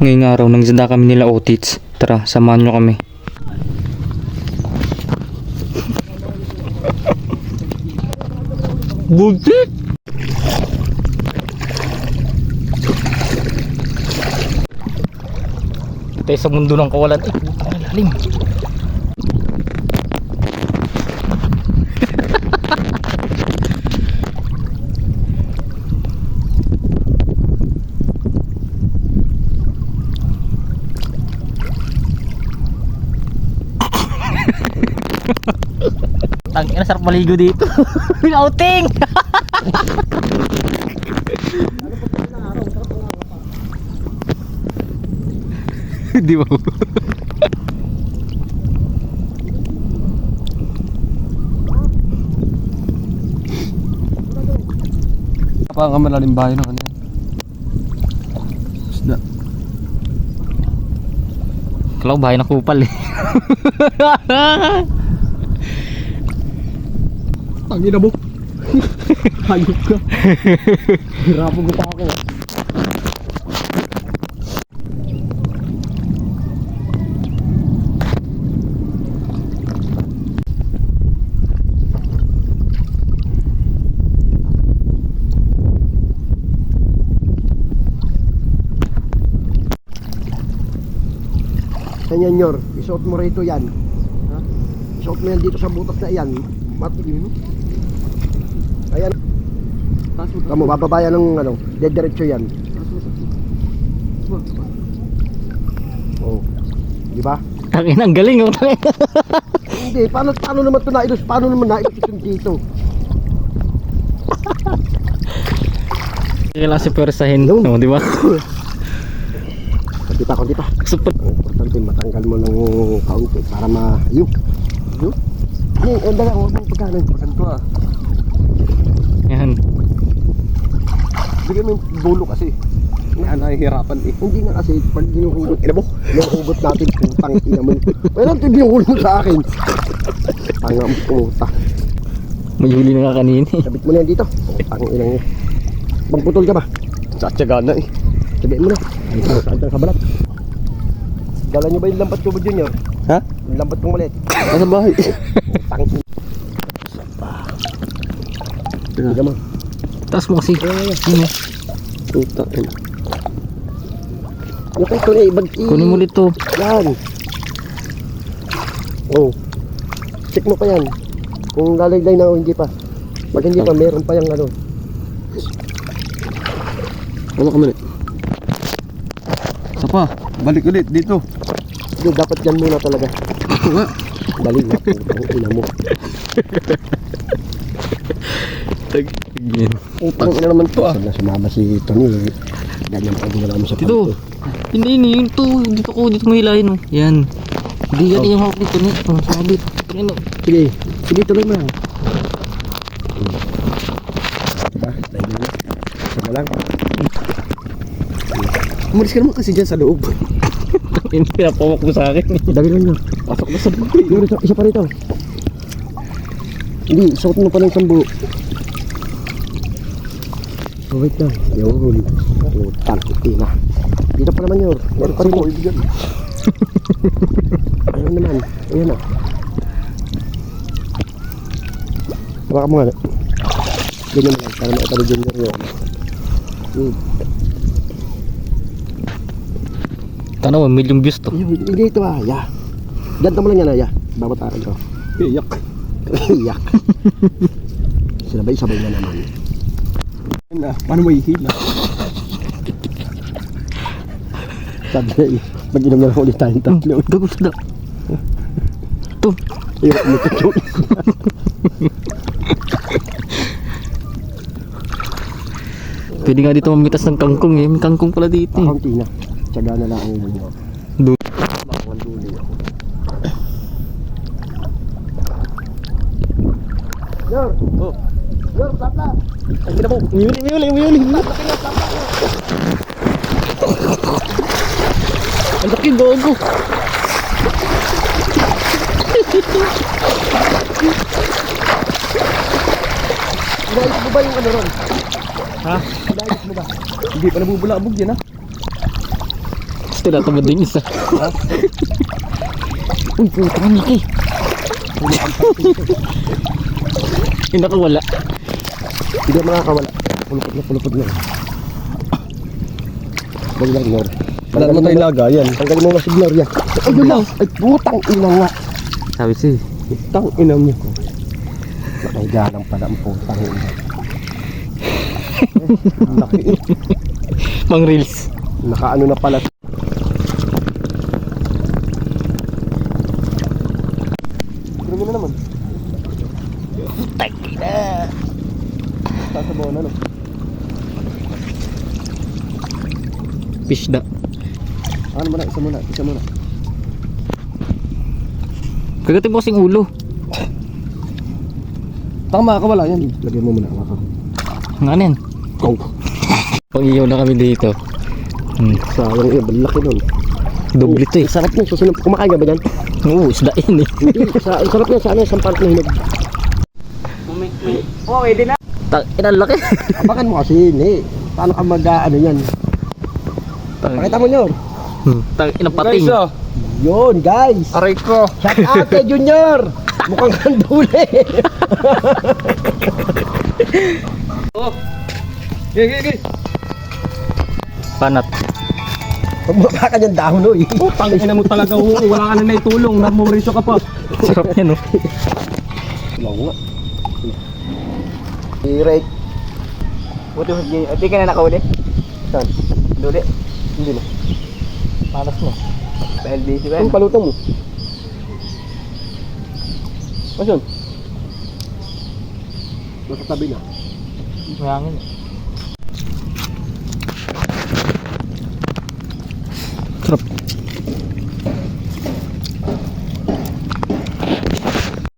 Ngayong araw, nagsada kami nila Otits. Tara, samahan nyo kami. Bullshit! Tayo sa mundo ng kawalan. Eh, putang lalim. Tangina, sarap maligo dito. Outing! Di ba? Napaka malalim bahay ng kanyan. Isda. Kala ko bahay na kupal eh. Ang ina mo. Hayop ka. Hirapan ko pa ako. Ganyan Yor, isuot mo rito yan. Ha? Isuot mo yan dito sa butas na yan. Matino. Ayan. Kamu bababa yan ng ano, dediretso yan. Oh. Di ba? Tangina, ang galing oh. Hindi, paano naman ito nailus? Paano naman nailus yung dito? Kailangan si persahin. No, di ba? Konti pa. Super. Ang importante, matanggal mo ng kaunti para ma-yuk. Yuk? Hindi, lang, huwag mong pagkanan. Ganito ah. Yan. Bigyan mo yung dulo kasi. Yan, nahihirapan eh. Hindi nga kasi, pag ginuhugot, ginuhugot natin, putang ina mo. Walang tibinuhul mo sa akin. Tanga mo, puta. May huli na nga kanina eh. Sabit mo na yan dito. Putang ina mo. Magputol ka ba? Tsatsaga na eh. Sabihin mo na. Ay, saan sa balat. Dala nyo ba yung lambat ko ba, Junior? Ha? Yung lambat kong maliit. Nasa bahay. Putang ina. Sige mo. Taas mo kasi. Ano? Puta. Yung kay Tony, Kunin mo ulit to. Yan. Oh. Check mo pa yan. Kung lalaylay na o hindi pa. Pag hindi pa, meron pa yung ano. Ano ka mali? Isa pa. Balik ulit dito. Hindi, dapat yan muna talaga. Dali na. Putang ina mo. Tagin. Putang ina naman to ah. Sumama si Tony. Ganyan pa din naman sa Dito. Hindi, yun to. Dito mo hilahin oh. Yan. Hindi yan yung hawak dito ni. Oh, sabit. Tingnan mo. Sige, tuloy mo lang. Diba? Dahil na. Sige lang. Umalis ka naman kasi dyan sa loob. Hindi, pinapawak mo sa akin. Dali lang yun. Pasok na sa buhay. Isa pa rito. Hindi, suot mo pa ng sambu. Oh, wait lang. Yun. Putang ina. Dito pa naman yun. Meron pa rin yun. Ayun naman. Ayun na. Baka mo nga. Ganyan mo lang. Para maitalo Junior yun. Tanaw, million views to. Hindi ito ah. Ya. Ganda mo lang yan ah. Ya. Babataran ko. Iyak. Iyak. Sabay na naman. Na, paano mo ihila? Sabi na mag-inom na lang ulit tayong tatlo. Dago sa da. Ito. Ayun, umikot. Pwede nga dito mamitas ng kangkong eh. May kangkong pala dito eh. Kaunti na. Tsaga na lang ang ulo nyo. Bakawal dulo ako. Yor! Oh. Yor, tapla! Ang gina mo. Umiyuli. Ang laki, gogo. Inayos mo ba yung ano ron? Ha? Inayos mo ba? Hindi pa nabubulabog yan ha. Tinatamad din isa. Uy, puta, ang laki. Yung nakawala. Hindi ka makakawala. Pulupot na. Bagi lang, Nor. Wala naman tayong laga, yan. Tanggalin mo na si Gloria. Ay, yun lang. Ay, putang ina nga. Sabi siya. Putang ina mo. Nakahiga lang pala ang putang ina. Laki. Pang reels. Nakaano na pala. Pero mo na naman. Takina. Sasabaw na, no? Fish da. Ano muna, isa muna. Kagatin mo kasing ulo. Tama ka wala yan. Lagyan mo muna. Ang ano yan? Go. Pang-iyaw na kami dito. Sayang yun, laki nun. Doble to eh. Sarap yun, susunod. Kumakain ka ba yan? Oo, isdain eh. Hindi, sarap yun. Sana isang part na hinog. Oh, pwede na. Takina, ang laki. Apakan mo kasi, hindi. Paano ka mag-ano yan? Pakita mo nyo. Takina, pating. Guys, oh. Yun, guys. Aray ko. Shout out kay Junior. Mukhang kanduli. Oh. Gigi. Panat. Pagmukha ka niyang dahon, oy. Putang ina mo talaga, wala ka na naitulong. Namurisyo ka pa. Sarap niya no. Lang nga. I-rate. Buti, hindi ka na nakauli. Saan? Duli. Hindi na. Panas mo. LBC ba Ang yan? paluto mo. Asan? Nasa tabi na. Mayangin. Sarap.